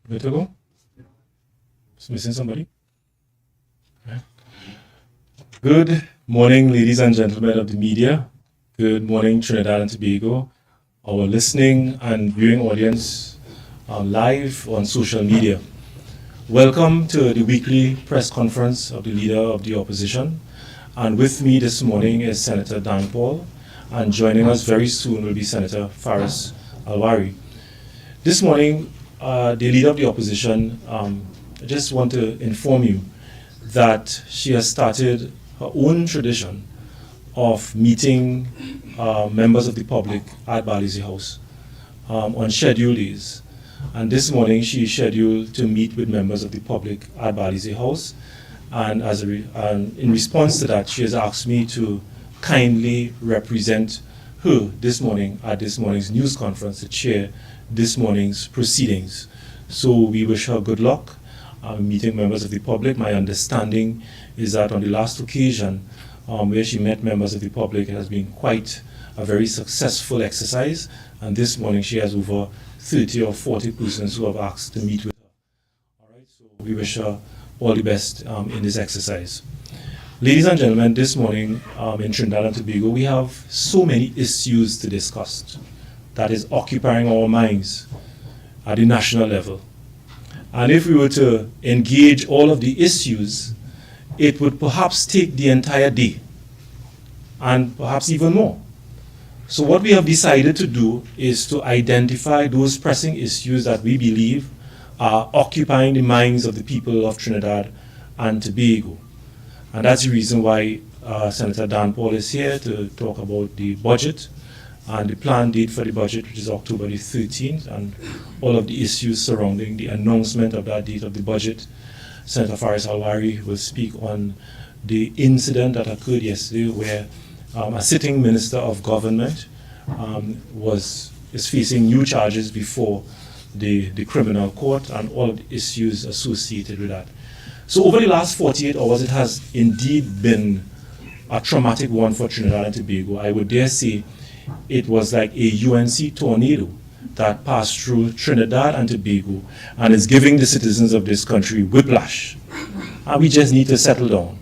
Good to go? Is missing somebody? Okay. Good morning, ladies and gentlemen of the media. Good morning, Trinidad and Tobago, our listening and viewing audience live on social media. Welcome to the weekly press conference of the Leader of the Opposition. And with me this morning is Senator Dhanpaul, and joining us very soon will be Senator Faris Alwari. This morning, the Leader of the Opposition, I just want to inform you that she has started her own tradition of meeting members of the public at Balizi House on scheduled days. And this morning she is scheduled to meet with members of the public at Balizi House. And in response to that, she has asked me to kindly represent her this morning at this morning's news conference to chair this morning's proceedings. So we wish her good luck meeting members of the public. My understanding is that on the last occasion where she met members of the public, it has been quite a very successful exercise. And this morning she has over 30 or 40 persons who have asked to meet with her. All right, so we wish her all the best in this exercise. Ladies and gentlemen, this morning in Trinidad and Tobago, we have so many issues to discuss that is occupying our minds at the national level. And if we were to engage all of the issues, it would perhaps take the entire day, and perhaps even more. So what we have decided to do is to identify those pressing issues that we believe are occupying the minds of the people of Trinidad and Tobago. And that's the reason why Senator Dhanpaul is here to talk about the budget and the planned date for the budget, which is October the 13th, and all of the issues surrounding the announcement of that date of the budget. Senator Faris Alwari will speak on the incident that occurred yesterday where a sitting minister of government is facing new charges before the criminal court and all of the issues associated with that. So over the last 48 hours, it has indeed been a traumatic one for Trinidad and Tobago. I would dare say it was like a UNC tornado that passed through Trinidad and Tobago and is giving the citizens of this country whiplash. And we just need to settle down.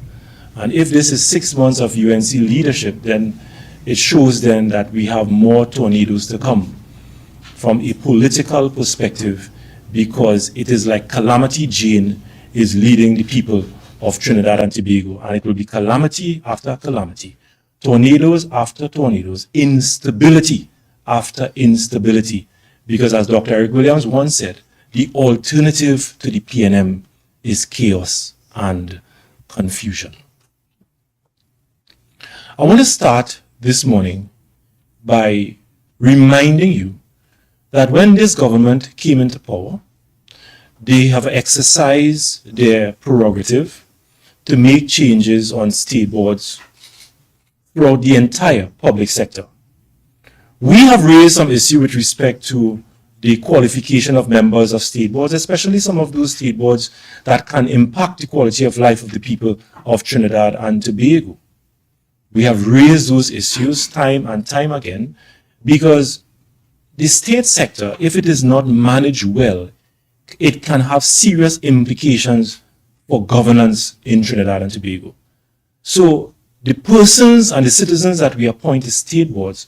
And if this is 6 months of UNC leadership, then it shows then that we have more tornadoes to come from a political perspective, because it is like Calamity Jane is leading the people of Trinidad and Tobago, and it will be calamity after calamity, tornadoes after tornadoes, instability after instability, because as Dr. Eric Williams once said, the alternative to the PNM is chaos and confusion. I want to start this morning by reminding you that when this government came into power, they have exercised their prerogative to make changes on state boards throughout the entire public sector. We have raised some issue with respect to the qualification of members of state boards, especially some of those state boards that can impact the quality of life of the people of Trinidad and Tobago. We have raised those issues time and time again because the state sector, if it is not managed well, it can have serious implications for governance in Trinidad and Tobago. So the persons and the citizens that we appoint to state boards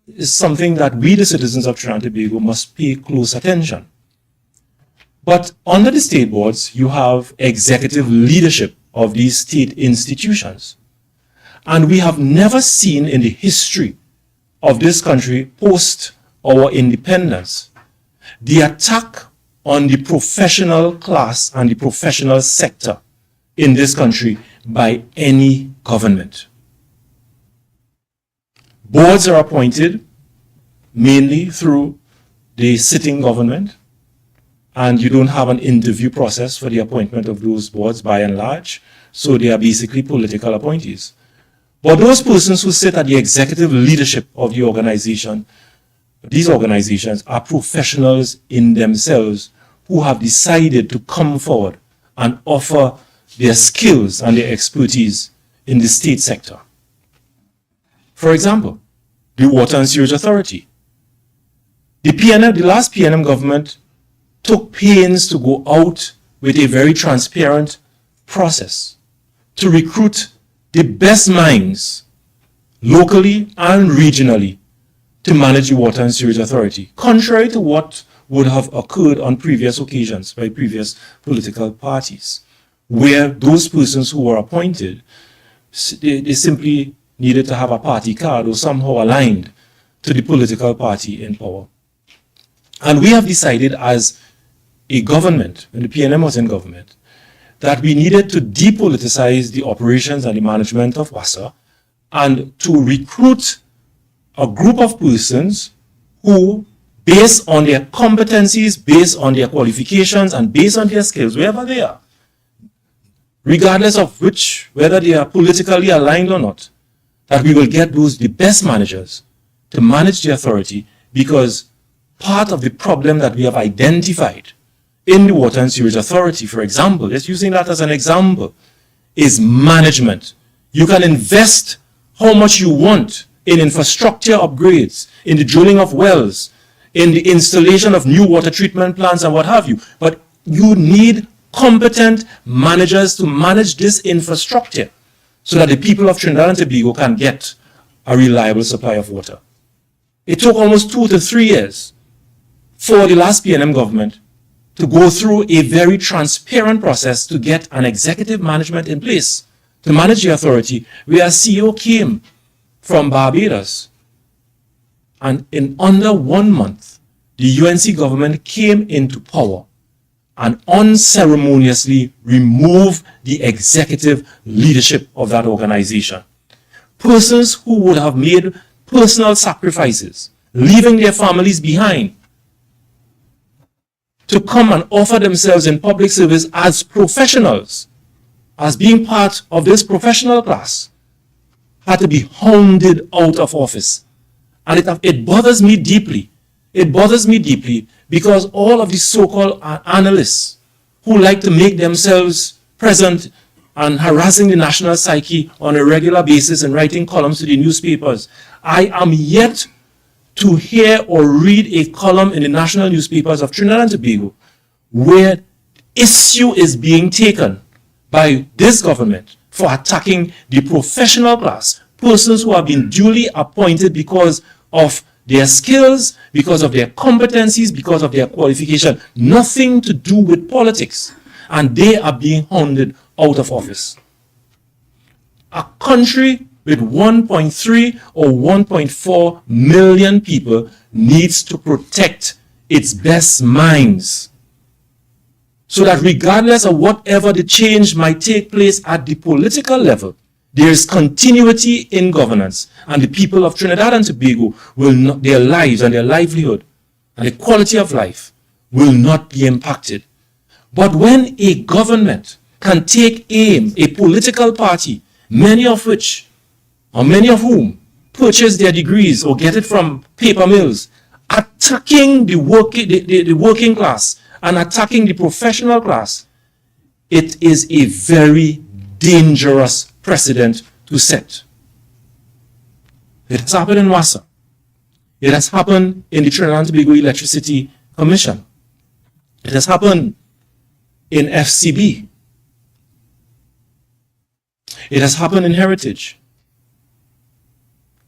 is something that we, the citizens of Trinidad and Tobago, must pay close attention. But under the state boards, you have executive leadership of these state institutions. And we have never seen in the history of this country post our independence the attack on the professional class and the professional sector in this country by any government. Boards are appointed mainly through the sitting government, and you don't have an interview process for the appointment of those boards by and large, so they are basically political appointees. But those persons who sit at the executive leadership of the organization, these organizations are professionals in themselves who have decided to come forward and offer their skills and their expertise in the state sector. For example, the Water and Sewage Authority. The last PNM government took pains to go out with a very transparent process to recruit the best minds locally and regionally to manage the Water and Sewage Authority, contrary to what would have occurred on previous occasions by previous political parties, where those persons who were appointed, they simply needed to have a party card or somehow aligned to the political party in power. And we have decided as a government, when the PNM was in government, that we needed to depoliticize the operations and the management of WASA and to recruit a group of persons who, based on their competencies, based on their qualifications, and based on their skills, wherever they are, regardless of whether they are politically aligned or not, that we will get the best managers to manage the authority, because part of the problem that we have identified in the Water and Sewage Authority, for example, just using that as an example, is management. You can invest how much you want in infrastructure upgrades, in the drilling of wells, in the installation of new water treatment plants and what have you, but you need competent managers to manage this infrastructure so that the people of Trinidad and Tobago can get a reliable supply of water. It took almost 2 to 3 years for the last PNM government to go through a very transparent process to get an executive management in place to manage the authority, where a CEO came from Barbados, and in under 1 month, the UNC government came into power and unceremoniously removed the executive leadership of that organization. Persons who would have made personal sacrifices, leaving their families behind, to come and offer themselves in public service as professionals, as being part of this professional class, had to be hounded out of office. And it bothers me deeply. It bothers me deeply because all of these so-called analysts who like to make themselves present and harassing the national psyche on a regular basis and writing columns to the newspapers, I am yet to hear or read a column in the national newspapers of Trinidad and Tobago where issue is being taken by this government for attacking the professional class, persons who have been duly appointed because of their skills, because of their competencies, because of their qualification, nothing to do with politics, and they are being hounded out of office. A country with 1.3 or 1.4 million people needs to protect its best minds, so that regardless of whatever the change might take place at the political level, there is continuity in governance, and the people of Trinidad and Tobago will not, their lives and their livelihood and the quality of life will not be impacted. But when a government can take aim, a political party, many of whom purchase their degrees or get it from paper mills, attacking the working class and attacking the professional class, it is a very dangerous precedent to set. It has happened in WASA. It has happened in the Trinidad and Tobago Electricity Commission. It has happened in FCB. It has happened in Heritage.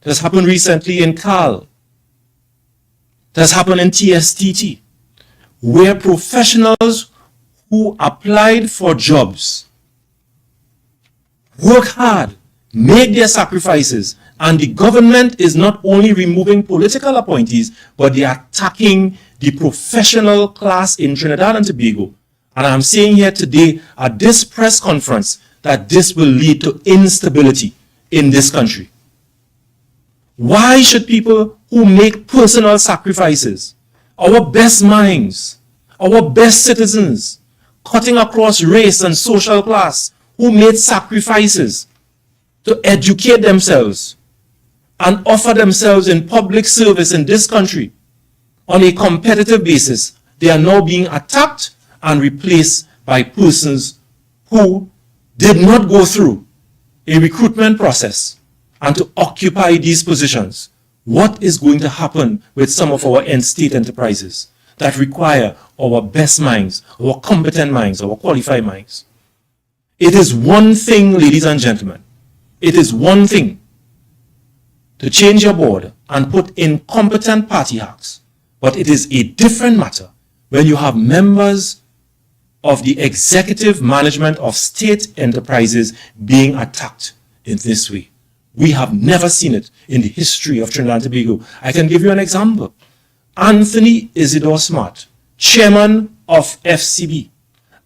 It has happened recently in CAL. It has happened in TSTT, where professionals who applied for jobs work hard, make their sacrifices, and the government is not only removing political appointees, but they are attacking the professional class in Trinidad and Tobago. And I'm saying here today at this press conference that this will lead to instability in this country. Why should people who make personal sacrifices, our best minds, our best citizens, cutting across race and social class, who made sacrifices to educate themselves and offer themselves in public service in this country on a competitive basis, they are now being attacked and replaced by persons who did not go through a recruitment process and to occupy these positions. What is going to happen with some of our state enterprises that require our best minds, our competent minds, our qualified minds. It is one thing, ladies and gentlemen, it is one thing to change your board and put in competent party hacks, but it is a different matter when you have members of the executive management of state enterprises being attacked in this way. We have never seen it in the history of Trinidad and Tobago. I can give you an example. Anthony Isidore Smart, chairman of FCB,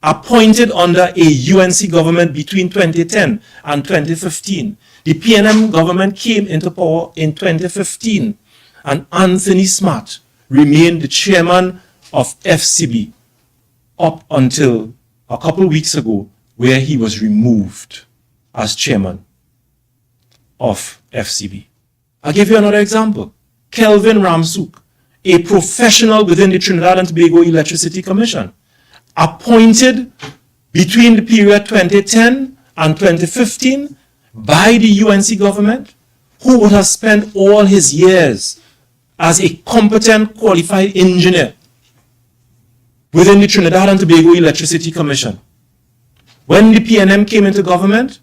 appointed under a UNC government between 2010 and 2015. The PNM government came into power in 2015, and Anthony Smart remained the chairman of FCB up until a couple weeks ago, where he was removed as chairman of FCB. I'll give you another example. Kelvin Ramsuk, a professional within the Trinidad and Tobago Electricity Commission, appointed between the period 2010 and 2015 by the UNC government, who would have spent all his years as a competent, qualified engineer within the Trinidad and Tobago Electricity Commission. When the PNM came into government,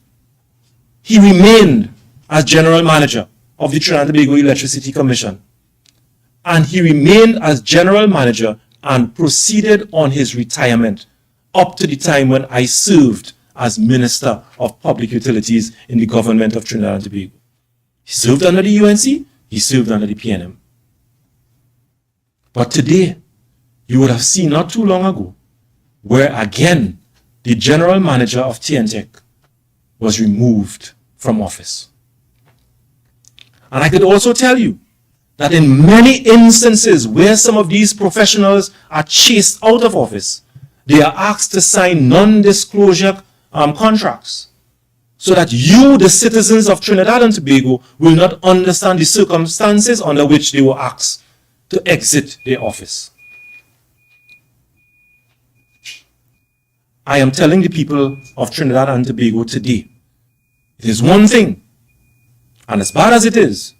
he remained as general manager of the Trinidad and Tobago Electricity Commission. And he remained as general manager and proceeded on his retirement up to the time when I served as Minister of Public Utilities in the government of Trinidad and Tobago. He served under the UNC, he served under the PNM. But today, you would have seen not too long ago, where again, the general manager of TNTech was removed from office. And I could also tell you that in many instances where some of these professionals are chased out of office, they are asked to sign non-disclosure contracts so that you, the citizens of Trinidad and Tobago, will not understand the circumstances under which they were asked to exit their office. I am telling the people of Trinidad and Tobago today, it is one thing, and as bad as it is,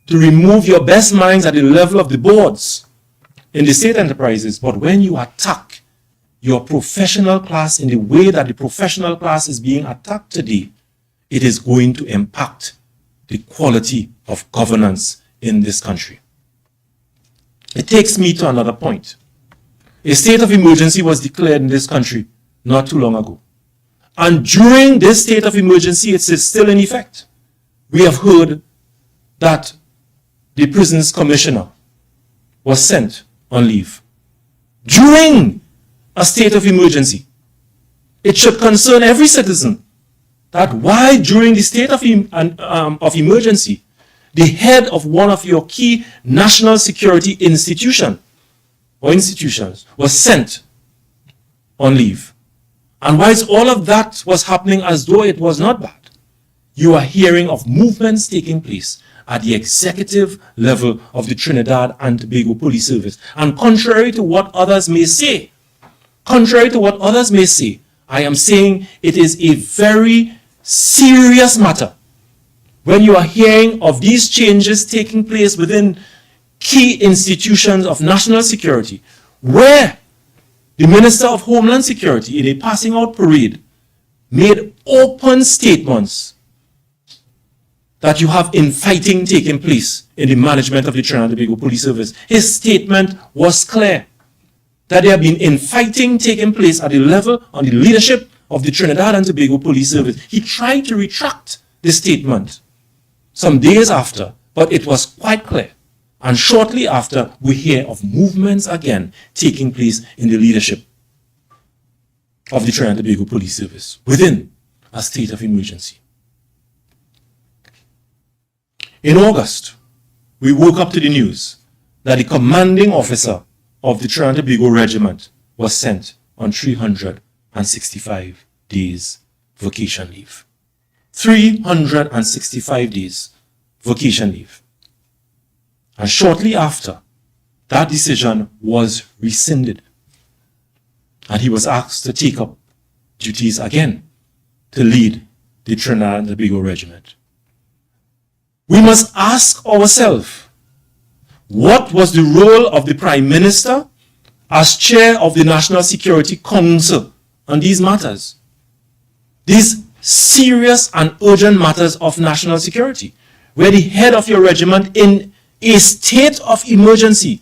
to remove your best minds at the level of the boards in the state enterprises, but when you attack your professional class in the way that the professional class is being attacked today, it is going to impact the quality of governance in this country. It takes me to another point. A state of emergency was declared in this country not too long ago. And during this state of emergency, it is still in effect. We have heard that the prisons commissioner was sent on leave. During a state of emergency, it should concern every citizen that why during the state of emergency, the head of one of your key national security institutions was sent on leave. And whilst all of that was happening as though it was not bad, you are hearing of movements taking place at the executive level of the Trinidad and Tobago Police Service. And contrary to what others may say, I am saying it is a very serious matter when you are hearing of these changes taking place within key institutions of national security, where the Minister of Homeland Security, in a passing out parade, made open statements that you have infighting taking place in the management of the Trinidad and Tobago Police Service. His statement was clear that there have been infighting taking place at the level on the leadership of the Trinidad and Tobago Police Service. He tried to retract the statement some days after, but it was quite clear. And shortly after, we hear of movements again taking place in the leadership of the Trinidad and Tobago Police Service within a state of emergency. In August, we woke up to the news that the commanding officer of the Trinidad and Tobago Regiment was sent on 365 days vacation leave. 365 days vacation leave. And shortly after, that decision was rescinded. And he was asked to take up duties again to lead the Trinidad and Tobago Regiment. We must ask ourselves, what was the role of the Prime Minister as chair of the National Security Council on these matters. These serious and urgent matters of national security, where the head of your regiment in a state of emergency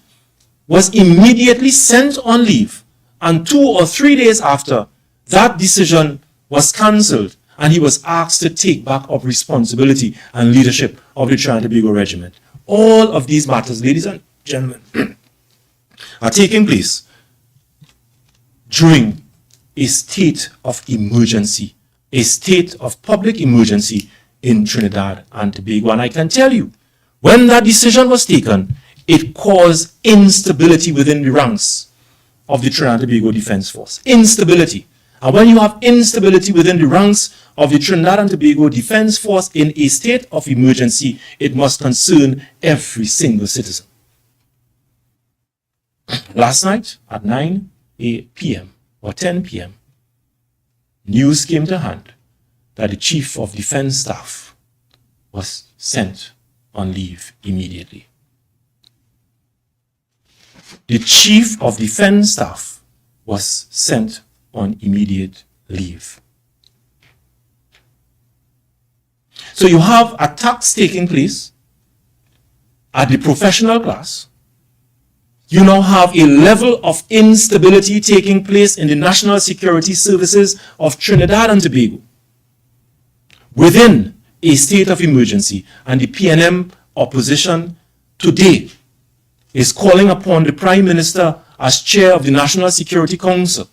was immediately sent on leave, and 2 or 3 days after, that decision was cancelled and he was asked to take back up responsibility and leadership of the Trinidad and Tobago Regiment. All of these matters, ladies and gentlemen, are taking place during a state of emergency, a state of public emergency in Trinidad and Tobago. And I can tell you, when that decision was taken, it caused instability within the ranks of the Trinidad and Tobago Defence Force. Instability. And when you have instability within the ranks of the Trinidad and Tobago Defence Force in a state of emergency, it must concern every single citizen. Last night at 9 p.m. or 10 p.m., news came to hand that the Chief of Defence Staff was sent on leave immediately. The Chief of Defence Staff was sent on immediate leave. So you have attacks taking place at the professional class. You now have a level of instability taking place in the national security services of Trinidad and Tobago within a state of emergency, and the PNM opposition today is calling upon the Prime Minister as chair of the National Security Council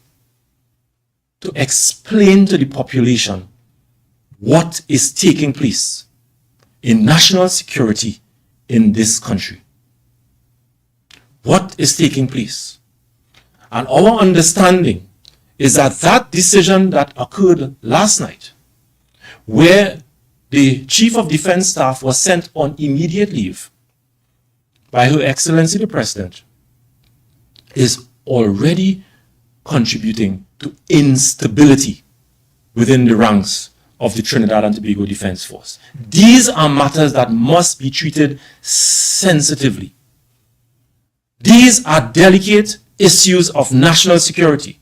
to explain to the population what is taking place in national security in this country. What is taking place? And our understanding is that that decision that occurred last night, where the Chief of Defence Staff was sent on immediate leave by Her Excellency the President, is already contributing to instability within the ranks of the Trinidad and Tobago Defence Force. These are matters that must be treated sensitively. These are delicate issues of national security.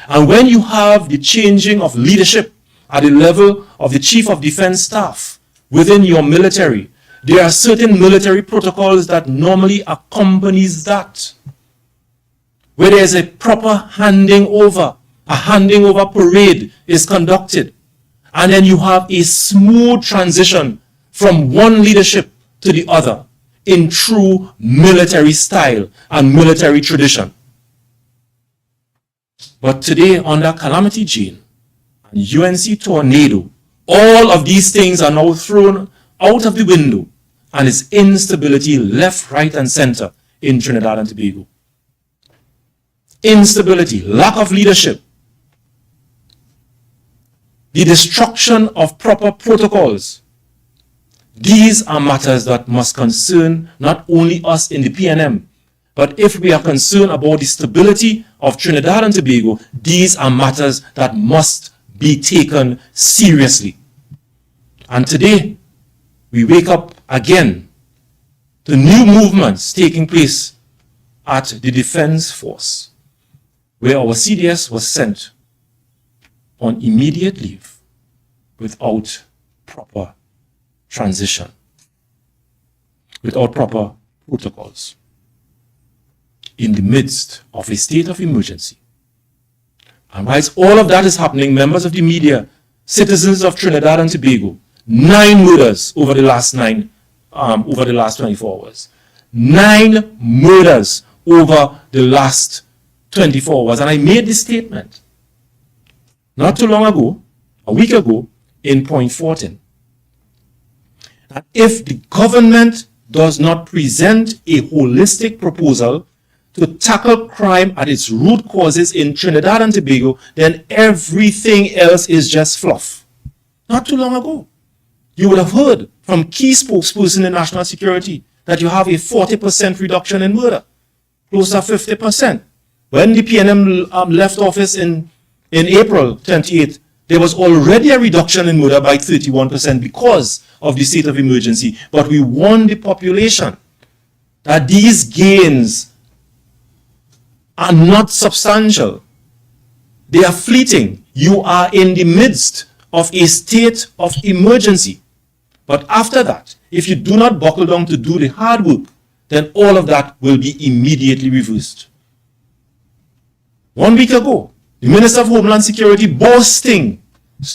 And when you have the changing of leadership at the level of the Chief of Defence Staff within your military, there are certain military protocols that normally accompanies that, where there is a proper handing over, a handing over parade is conducted, and then you have a smooth transition from one leadership to the other in true military style and military tradition. But today, under Calamity Jane and UNC Tornado, all of these things are now thrown out of the window, and it's instability left, right, and center in Trinidad and Tobago. Instability, lack of leadership, the destruction of proper protocols. These are matters that must concern not only us in the PNM, but if we are concerned about the stability of Trinidad and Tobago, these are matters that must be taken seriously. And today, we wake up again to new movements taking place at the Defence Force, where our CDS was sent on immediate leave without proper transition, without proper protocols, in the midst of a state of emergency. And whilst all of that is happening, members of the media, citizens of Trinidad and Tobago, 9 murders over the last 24 hours. 9 murders over the last 24 hours. And I made this statement not too long ago, a week ago, in Point Fortin, that if the government does not present a holistic proposal to tackle crime at its root causes in Trinidad and Tobago, then everything else is just fluff. Not too long ago, you would have heard from key spokesperson in national security that you have a 40% reduction in murder, close to 50%. When the PNM left office in April 28th, there was already a reduction in murder by 31% because of the state of emergency. But we warned the population that these gains are not substantial. They are fleeting. You are in the midst of a state of emergency. But after that, if you do not buckle down to do the hard work, then all of that will be immediately reversed. 1 week ago, the Minister of Homeland Security boasting,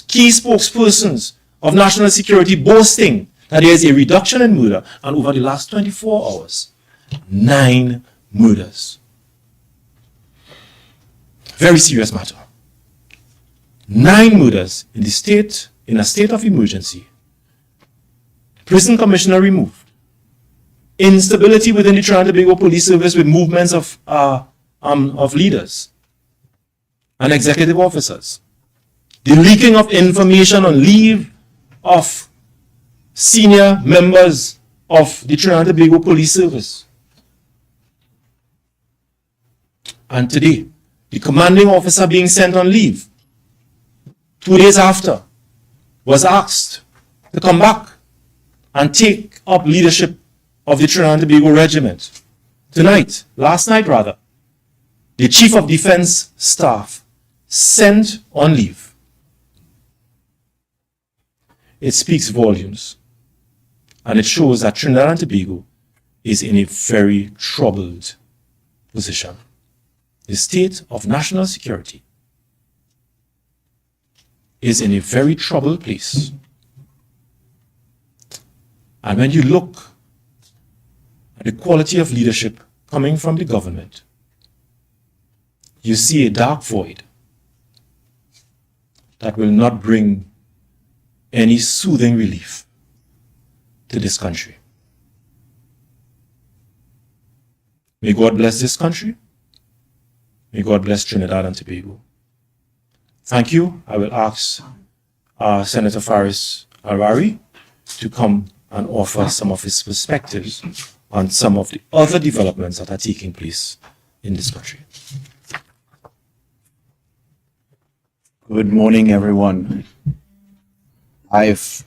key spokespersons of national security boasting that there is a reduction in murder, and over the last 24 hours, 9 murders. Very serious matter. 9 murders in the state, in a state of emergency. Prison commissioner removed. Instability within the Trinidad and Tobago Police Service with movements of leaders and executive officers. The leaking of information on leave of senior members of the Trinidad and Tobago Police Service. And today, the commanding officer being sent on leave 2 days after was asked to come back and take up leadership of the Trinidad and Tobago Regiment. Last night, the Chief of Defense Staff sent on leave. It speaks volumes, and it shows that Trinidad and Tobago is in a very troubled position. The state of national security is in a very troubled place. And when you look at the quality of leadership coming from the government, you see a dark void that will not bring any soothing relief to this country. May God bless this country. May God bless Trinidad and Tobago. Thank you. I will ask Senator Faris Alwari to come and offer some of his perspectives on some of the other developments that are taking place in this country. Good morning, everyone. I've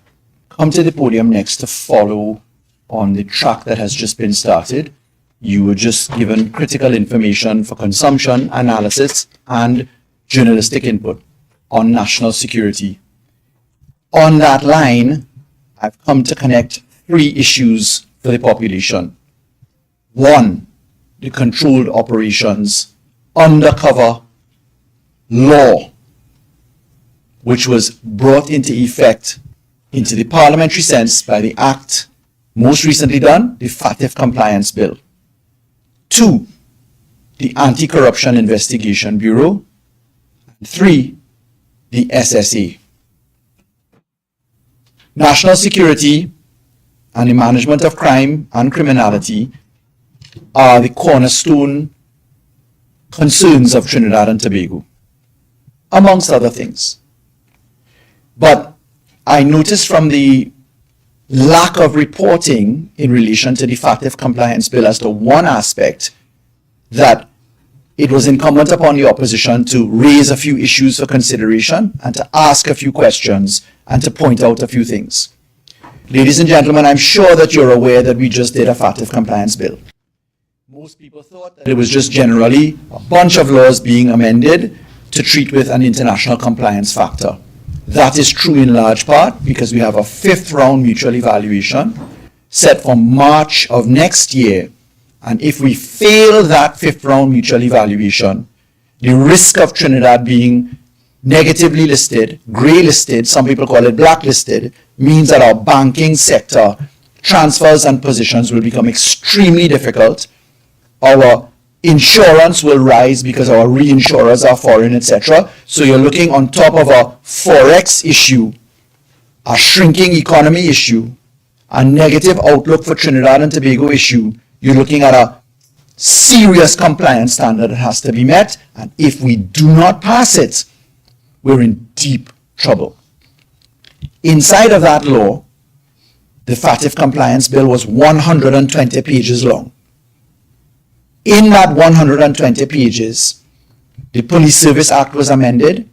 come to the podium next to follow on the track that has just been started. You were just given critical information for consumption, analysis, and journalistic input on national security. On that line, I've come to connect 3 issues for the population. 1, the controlled operations undercover law, which was brought into effect into the parliamentary sense by the Act most recently done, the FATF Compliance Bill. 2, the Anti-Corruption Investigation Bureau. 3, the SSA. National security and the management of crime and criminality are the cornerstone concerns of Trinidad and Tobago, amongst other things. But I noticed from the lack of reporting in relation to the FATF Compliance Bill as to one aspect that it was incumbent upon the opposition to raise a few issues for consideration and to ask a few questions and to point out a few things. Ladies and gentlemen, I'm sure that you're aware that we just did a FATF Compliance Bill. Most people thought that it was just generally a bunch of laws being amended to treat with an international compliance factor. That is true in large part because we have a 5th round mutual evaluation set for March of next year. And if we fail that 5th round mutual evaluation, the risk of Trinidad being negatively listed, grey listed, some people call it blacklisted, means that our banking sector transfers and positions will become extremely difficult. Our insurance will rise because our reinsurers are foreign, etc. So you're looking on top of a forex issue, a shrinking economy issue, a negative outlook for Trinidad and Tobago issue. You're looking at a serious compliance standard that has to be met. And if we do not pass it, we're in deep trouble. Inside of that law, the FATF Compliance Bill was 120 pages long. In that 120 pages, the Police Service Act was amended,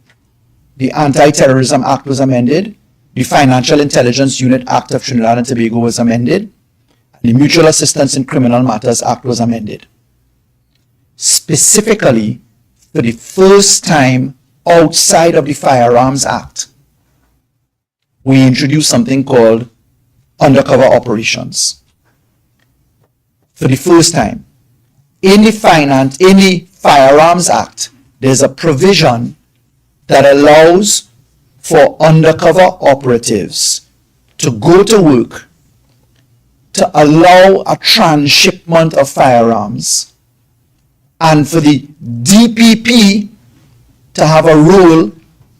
the Anti-Terrorism Act was amended, the Financial Intelligence Unit Act of Trinidad and Tobago was amended, and the Mutual Assistance in Criminal Matters Act was amended. specifically for the first time outside of the Firearms Act, we introduced something called undercover operations. For the first time, in the Firearms Act, there's a provision that allows for undercover operatives to go to work to allow a transshipment of firearms, and for the DPP to have a role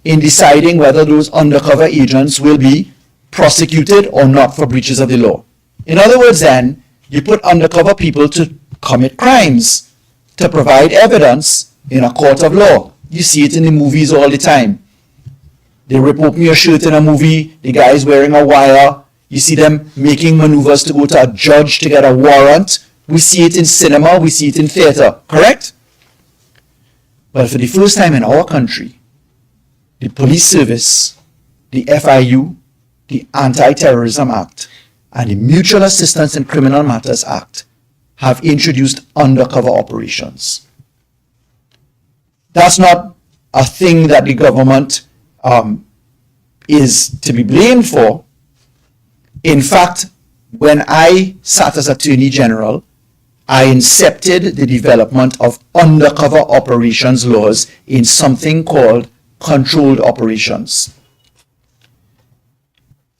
in deciding whether those undercover agents will be prosecuted or not for breaches of the law. In other words, then, you put undercover people to commit crimes, to provide evidence in a court of law. You see it in the movies all the time. They rip open your shirt in a movie, the guy is wearing a wire, you see them making maneuvers to go to a judge to get a warrant. We see it in cinema, we see it in theater, correct? But for the first time in our country, the Police Service, the FIU, the Anti-Terrorism Act, and the Mutual Assistance in Criminal Matters Act have introduced undercover operations. That's not a thing that the government is to be blamed for. In fact, when I sat as Attorney General, I incepted the development of undercover operations laws in something called controlled operations.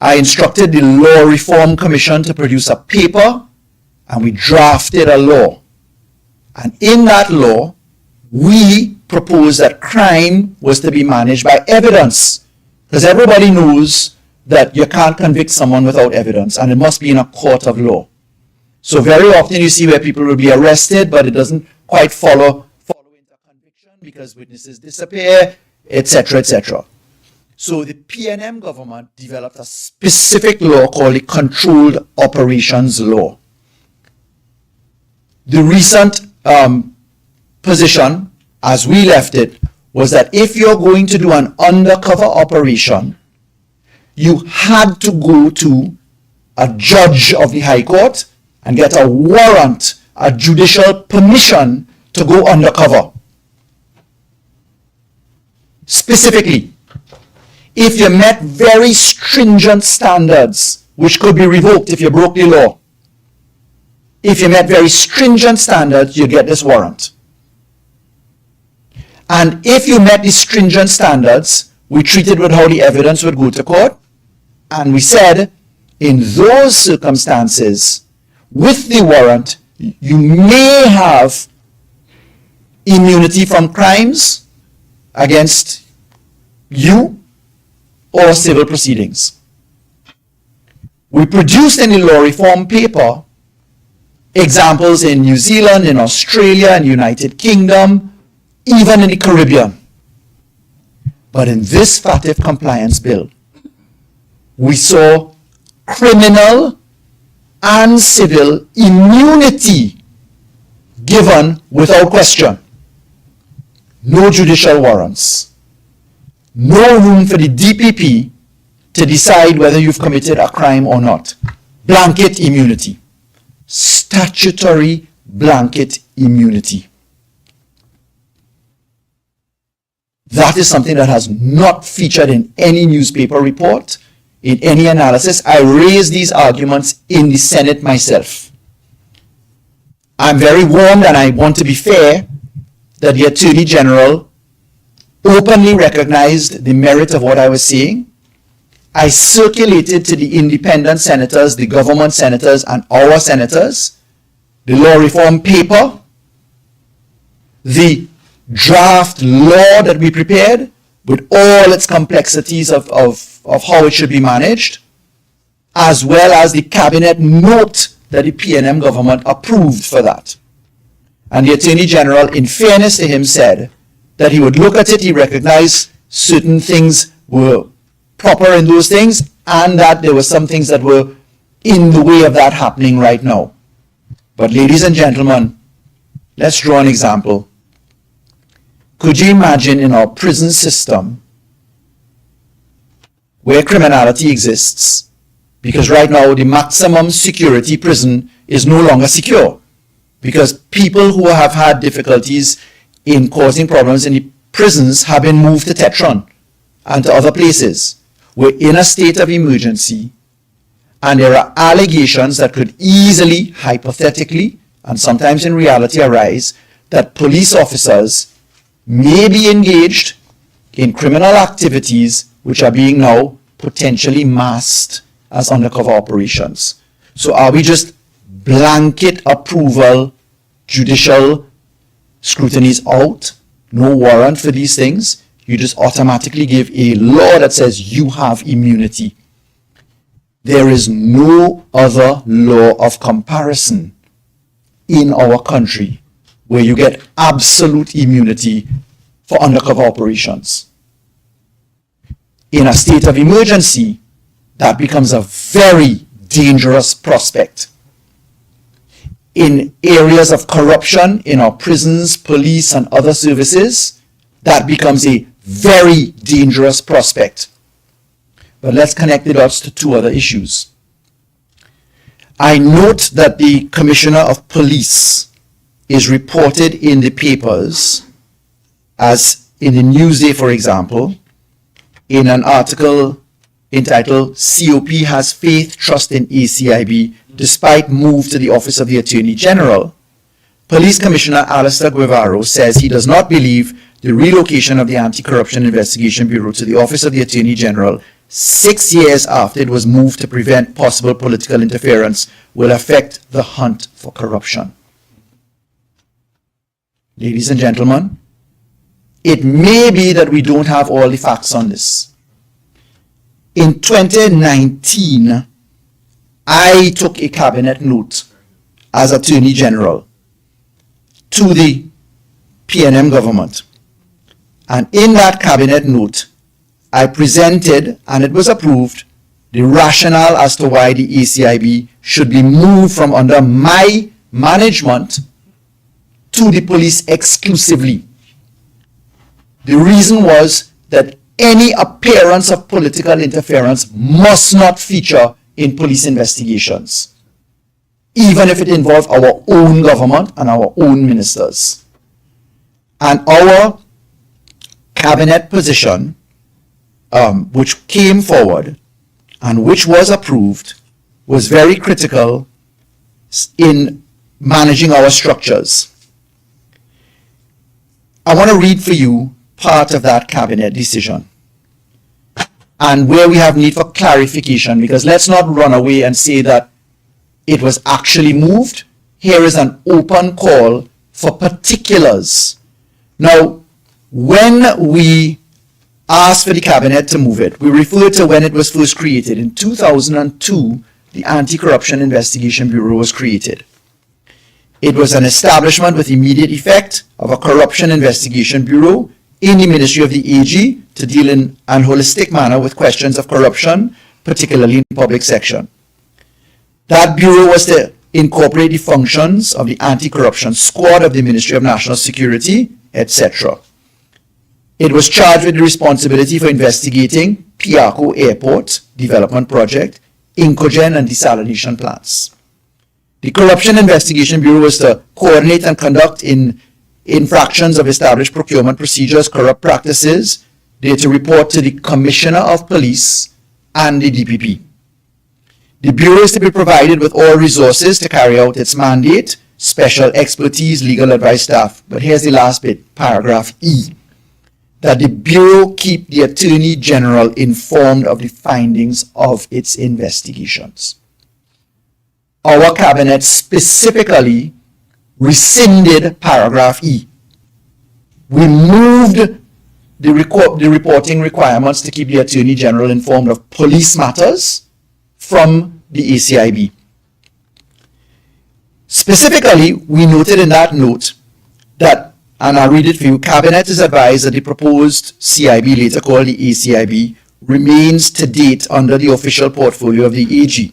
I instructed the Law Reform Commission to produce a paper, and we drafted a law. And in that law, we proposed that crime was to be managed by evidence, because everybody knows that you can't convict someone without evidence, and it must be in a court of law. So very often you see where people will be arrested, but it doesn't quite follow into conviction because witnesses disappear, etc., etc. So the PNM government developed a specific law called the Controlled Operations Law. The recent position, as we left it, was that if you're going to do an undercover operation, you had to go to a judge of the High Court and get a warrant, a judicial permission to go undercover. Specifically, if you met very stringent standards, which could be revoked if you broke the law, if you met very stringent standards, you get this warrant. And if you met the stringent standards, we treated with how the evidence would go to court, and we said, in those circumstances, with the warrant, you may have immunity from crimes against you or civil proceedings. We produced in the law reform paper examples in New Zealand, in Australia, in the United Kingdom, even in the Caribbean. But in this FATF compliance bill, we saw criminal and civil immunity given without question. No judicial warrants. No room for the DPP to decide whether you've committed a crime or not. Blanket immunity. Statutory blanket immunity. That is something that has not featured in any newspaper report, in any analysis. I raised these arguments in the Senate myself. I'm very warned, and I want to be fair, that the Attorney General openly recognized the merit of what I was saying. I circulated to the independent senators, the government senators, and our senators the law reform paper, the draft law that we prepared with all its complexities of how it should be managed, as well as the cabinet note that the PNM government approved for that. And the Attorney General, in fairness to him, said that he would look at it, he recognized certain things were proper in those things, and that there were some things that were in the way of that happening right now. But ladies and gentlemen, let's draw an example. Could you imagine in our prison system where criminality exists, because right now the maximum security prison is no longer secure. because people who have had difficulties in causing problems in the prisons have been moved to Tetron and to other places. We're in a state of emergency, and there are allegations that could easily, hypothetically, and sometimes in reality arise, that police officers may be engaged in criminal activities which are being now potentially masked as undercover operations. So are we just blanket approval, judicial scrutinies out, no warrant for these things? You just automatically give a law that says you have immunity. There is no other law of comparison in our country where you get absolute immunity for undercover operations. In a state of emergency, that becomes a very dangerous prospect. In areas of corruption in our prisons, police, and other services, that becomes a very dangerous prospect. But let's connect the dots to two other issues. I note that the Commissioner of Police is reported in the papers, as in the Newsday, for example, in an article entitled COP has faith, trust in ACIB despite move to the Office of the Attorney General. Police Commissioner Alistair Guevara says he does not believe the relocation of the Anti-Corruption Investigation Bureau to the Office of the Attorney General 6 years after it was moved to prevent possible political interference will affect the hunt for corruption. Ladies and gentlemen, it may be that we don't have all the facts on this. In 2019, I took a cabinet note as Attorney General to the PNM government. And in that cabinet note, I presented, and it was approved, the rationale as to why the ACIB should be moved from under my management to the police exclusively. The reason was that any appearance of political interference must not feature in police investigations, even if it involves our own government and our own ministers. And our cabinet position, which came forward and which was approved, was very critical in managing our structures. I want to read for you part of that cabinet decision and where we have need for clarification, because let's not run away and say that it was actually moved. Here is an open call for particulars. Now, when we asked for the cabinet to move it, we refer to when it was first created. In 2002, the Anti-Corruption Investigation Bureau was created. It was an establishment with immediate effect of a corruption investigation bureau in the Ministry of the AG to deal in a holistic manner with questions of corruption, particularly in public section. That bureau was to incorporate the functions of the anti-corruption squad of the Ministry of National Security, etc. It was charged with the responsibility for investigating Piarco Airport Development Project, Incogen and desalination plants. The Corruption Investigation Bureau was to coordinate and conduct infractions of established procurement procedures, corrupt practices. They are to report to the Commissioner of Police and the DPP. The Bureau is to be provided with all resources to carry out its mandate, special expertise, legal advice staff. But here's the last bit, paragraph E, that the Bureau keep the Attorney General informed of the findings of its investigations. Our cabinet specifically rescinded paragraph E. We moved the reporting requirements to keep the Attorney General informed of police matters from the ACIB. Specifically, we noted in that note that, and I'll read it for you, Cabinet is advised that the proposed CIB, later called the ACIB, remains to date under the official portfolio of the AG.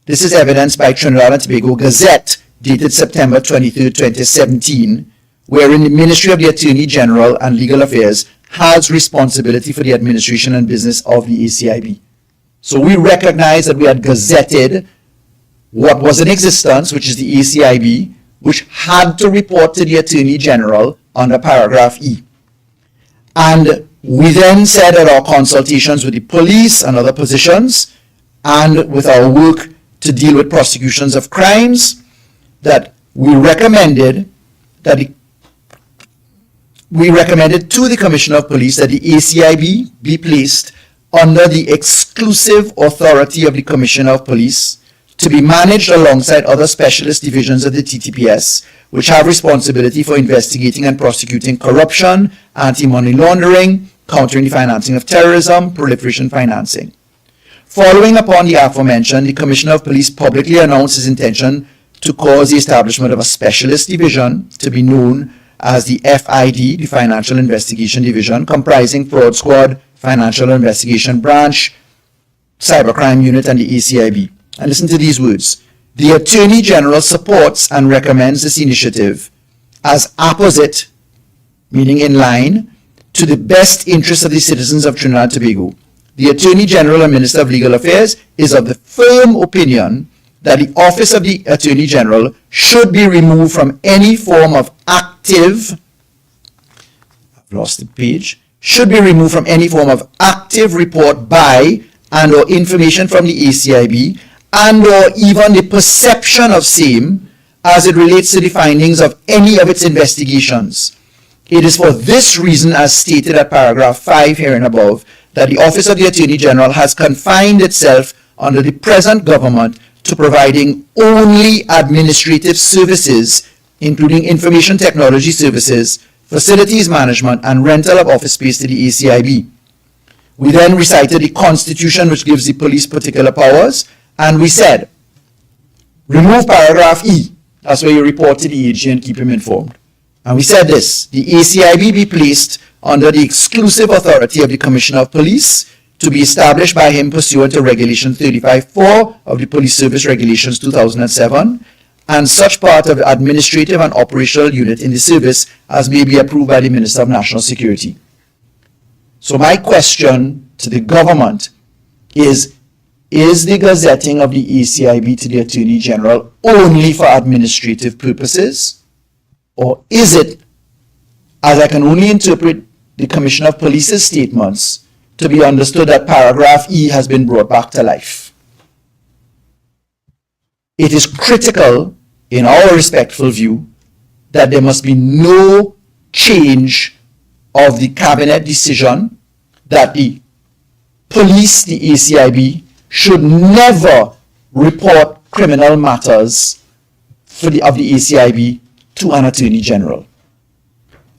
This is evidenced by Trinidad and Tobago Gazette, dated September 23, 2017, wherein the Ministry of the Attorney General and Legal Affairs has responsibility for the administration and business of the ACIB. So we recognize that we had gazetted what was in existence, which is the ACIB, which had to report to the Attorney General under paragraph E. And we then said at our consultations with the police and other positions, and with our work to deal with prosecutions of crimes, that we recommended to the Commissioner of Police that the ACIB be placed under the exclusive authority of the Commissioner of Police, to be managed alongside other specialist divisions of the TTPS, which have responsibility for investigating and prosecuting corruption, anti-money laundering, countering the financing of terrorism, proliferation financing. Following upon the aforementioned, the Commissioner of Police publicly announced his intention to cause the establishment of a specialist division to be known as the FID, the Financial Investigation Division, comprising Fraud Squad, Financial Investigation Branch, Cybercrime Unit, and the ACIB. And listen to these words. The Attorney General supports and recommends this initiative as apposite, meaning in line, to the best interests of the citizens of Trinidad and Tobago. The Attorney General and Minister of Legal Affairs is of the firm opinion that the office of the Attorney General should be removed from any form of active, should be removed from any form of active report by and or information from the ACIB and or even the perception of same as it relates to the findings of any of its investigations. It is for this reason, as stated at paragraph 5 here and above, that the Office of the Attorney General has confined itself under the present government to providing only administrative services, including information technology services, facilities management, and rental of office space to the ACIB. We then recited the Constitution, which gives the police particular powers, and we said, remove paragraph E. That's where you report to the AG and keep him informed. And we said this, the ACIB be placed under the exclusive authority of the Commissioner of Police to be established by him pursuant to Regulation 35.4 of the Police Service Regulations 2007, and such part of the administrative and operational unit in the service as may be approved by the Minister of National Security. So my question to the government is the gazetting of the ACIB to the Attorney General only for administrative purposes? Or is it, as I can only interpret the Commissioner of Police's statements, to be understood that paragraph E has been brought back to life? It is critical, in our respectful view, that there must be no change of the cabinet decision that the police, the ACIB, should never report criminal matters of the ACIB to an Attorney General.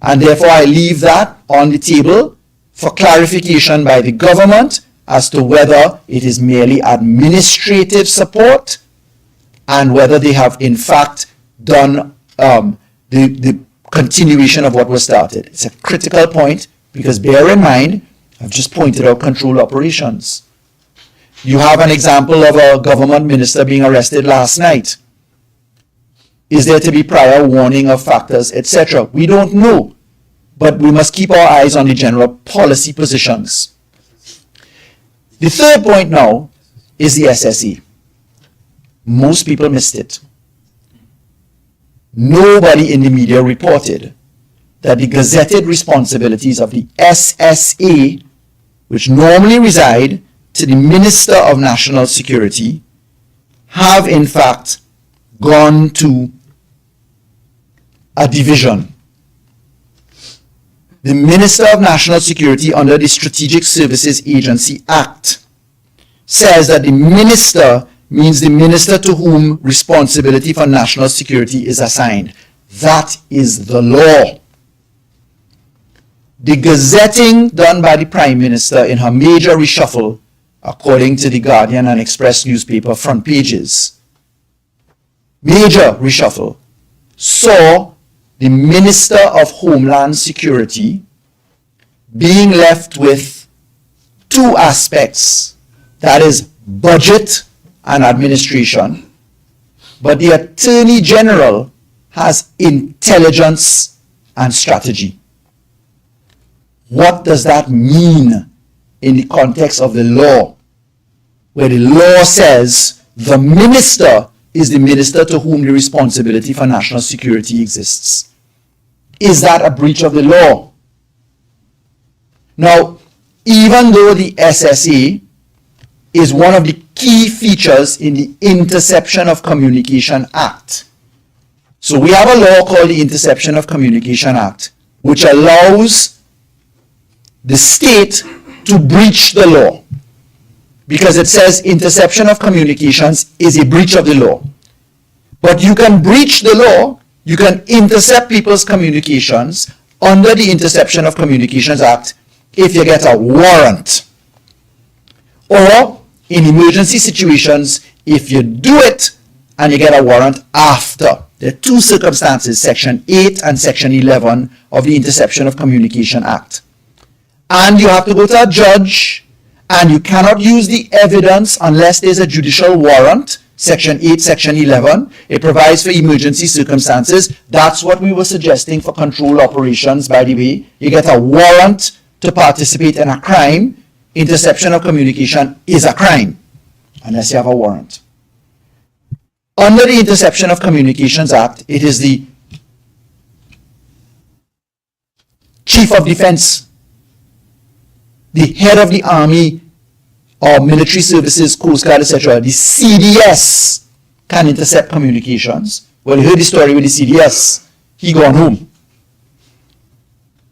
And therefore I leave that on the table for clarification by the government as to whether it is merely administrative support and whether they have in fact done the continuation of what was started. It's a critical point because bear in mind, I've just pointed out controlled operations. You have an example of a government minister being arrested last night. Is there to be prior warning of factors, etc.? We don't know, but we must keep our eyes on the general policy positions. The third point now is the SSA. Most people missed it. Nobody in the media reported that the gazetted responsibilities of the SSA, which normally reside to the Minister of National Security, have in fact gone to a division. The Minister of National Security under the Strategic Services Agency Act says that the minister means the minister to whom responsibility for national security is assigned. That is the law. The gazetting done by the Prime Minister in her major reshuffle, according to the Guardian and Express newspaper front pages, major reshuffle, saw the Minister of Homeland Security being left with two aspects, that is budget and administration, but the Attorney General has intelligence and strategy. What does that mean in the context of the law, where the law says the minister is the minister to whom the responsibility for national security exists. Is that a breach of the law? Now, even though the SSA is one of the key features in the Interception of Communication Act. So we have a law called the Interception of Communication Act, which allows the state to breach the law, because it says interception of communications is a breach of the law. But you can breach the law, you can intercept people's communications under the Interception of Communications Act if you get a warrant. Or in emergency situations, if you do it and you get a warrant after. There are two circumstances, Section 8 and Section 11 of the Interception of Communication Act. And you have to go to a judge, and you cannot use the evidence unless there's a judicial warrant. Section 8, Section 11, it provides for emergency circumstances. That's what we were suggesting for control operations, by the way. You get a warrant to participate in a crime. Interception of communication is a crime, unless you have a warrant. Under the Interception of Communications Act, it is the Chief of Defense, the head of the Army or military services, Coast Guard, etc., the CDS can intercept communications. Well, you heard the story with the CDS. He gone home.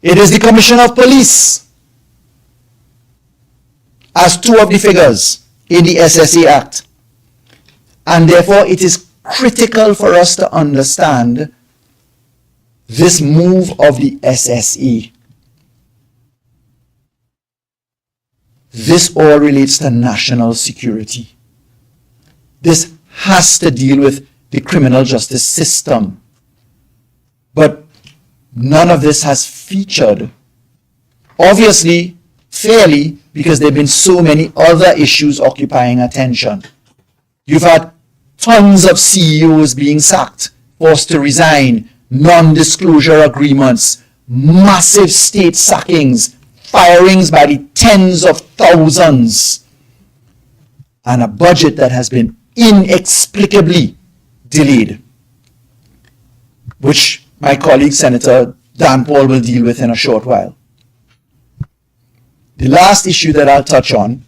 It is the Commissioner of Police as two of the figures in the SSA Act. And therefore, it is critical for us to understand this move of the SSA. This all relates to national security. This has to deal with the criminal justice system. But none of this has featured, obviously, fairly, because there have been so many other issues occupying attention. You've had tons of CEOs being sacked, forced to resign, non-disclosure agreements, massive state sackings, firings by the tens of thousands, and a budget that has been inexplicably delayed, which my colleague Senator Dhanpaul will deal with in a short while. The last issue that I'll touch on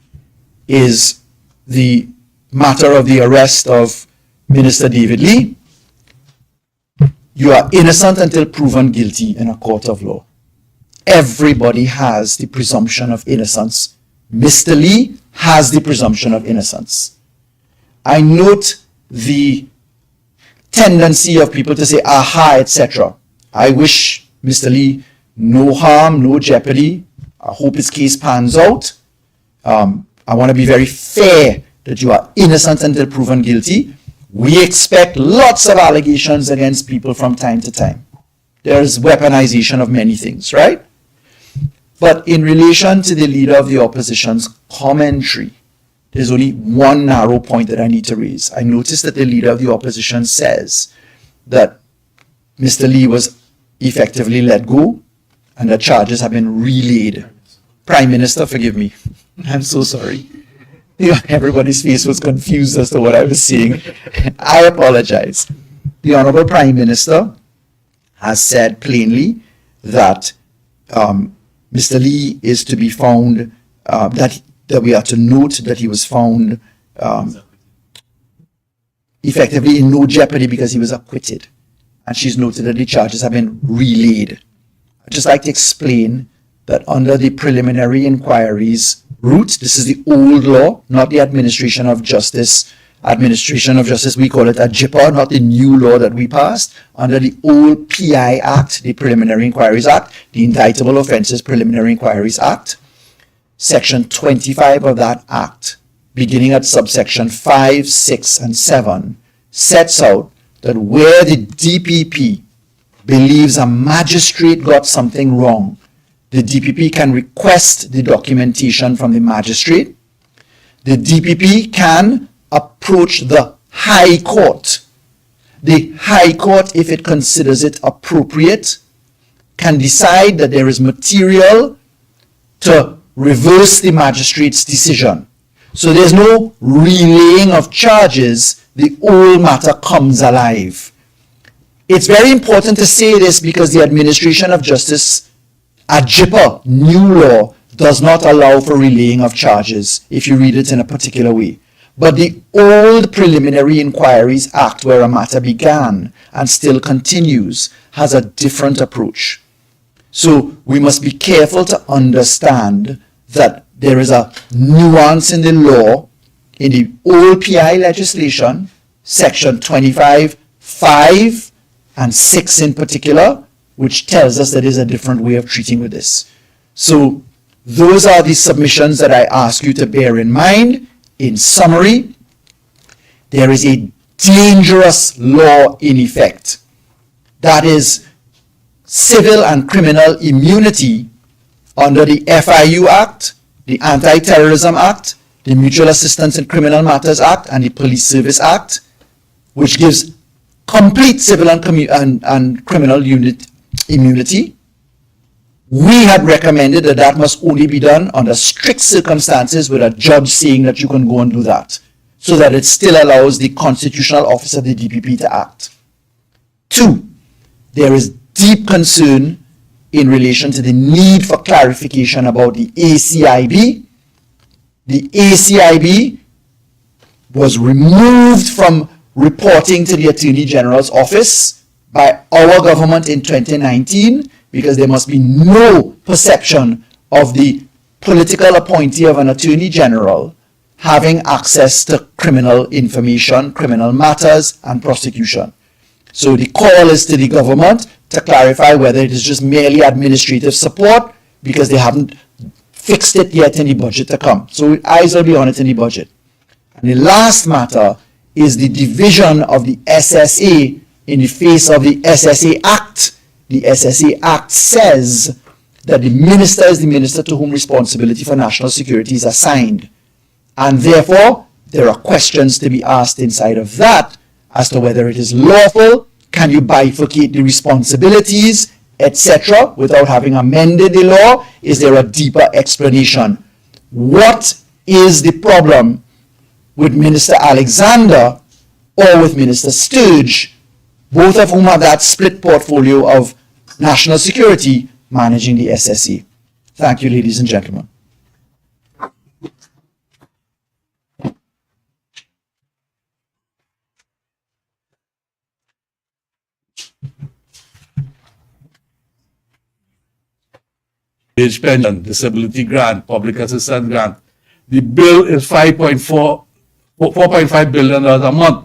is the matter of the arrest of Minister David Lee. You are innocent until proven guilty in a court of law. Everybody has the presumption of innocence. Mr. Lee has the presumption of innocence. I note the tendency of people to say, aha, etc. I wish Mr. Lee no harm, no jeopardy. I hope his case pans out. I want to be very fair that you are innocent until proven guilty. We expect lots of allegations against people from time to time. There's weaponization of many things, right? But in relation to the leader of the opposition's commentary, there's only one narrow point that I need to raise. I noticed that the leader of the opposition says that Mr. Lee was effectively let go and that charges have been relayed. Prime Minister, forgive me. I'm so sorry. Everybody's face was confused as to what I was saying. I apologize. The Honourable Prime Minister has said plainly that Mr. Lee is to be found, that we are to note that he was found effectively in no jeopardy because he was acquitted. And she's noted that the charges have been relayed. I'd just like to explain that under the preliminary inquiries route, this is the old law, not the administration of justice. Administration of justice, we call it a JIPA, not the new law that we passed. Under the old PI Act, the Preliminary Inquiries Act, the Indictable Offences Preliminary Inquiries Act, Section 25 of that Act, beginning at subsection 5, 6, and 7, sets out that where the DPP believes a magistrate got something wrong, the DPP can request the documentation from the magistrate. The DPP can approach the High Court. The High Court, if it considers it appropriate, can decide that there is material to reverse the magistrate's decision. So there's no relaying of charges. The old matter comes alive. It's very important to say this because the administration of justice, AJIPA, new law, does not allow for relaying of charges if you read it in a particular way. But the old Preliminary Inquiries Act, where a matter began and still continues, has a different approach. So we must be careful to understand that there is a nuance in the law. In the old PI legislation, section 25(5) and 6 in particular, which tells us that there's a different way of treating with this. So those are the submissions that I ask you to bear in mind. In summary, there is a dangerous law in effect. That is civil and criminal immunity under the FIU Act, the Anti-Terrorism Act, the Mutual Assistance in Criminal Matters Act, and the Police Service Act, which gives complete civil and criminal immunity. We had recommended that that must only be done under strict circumstances with a judge saying that you can go and do that, so that it still allows the constitutional office of the DPP to act. 2, there is deep concern in relation to the need for clarification about the ACIB. The ACIB was removed from reporting to the Attorney General's office by our government in 2019 because there must be no perception of the political appointee of an Attorney General having access to criminal information, criminal matters, and prosecution. So the call is to the government to clarify whether it is just merely administrative support because they haven't fixed it yet in the budget to come. So eyes will be on it in the budget. And the last matter is the division of the SSA in the face of the SSA Act. The SSA Act says that the minister is the minister to whom responsibility for national security is assigned. And therefore, there are questions to be asked inside of that as to whether it is lawful, can you bifurcate the responsibilities, etc., without having amended the law? Is there a deeper explanation? What is the problem with Minister Alexander or with Minister Sturge, both of whom have that split portfolio of national security managing the SSA? Thank you, ladies and gentlemen. Age pension, disability grant, public assistance grant. The bill is $4.5 billion a month.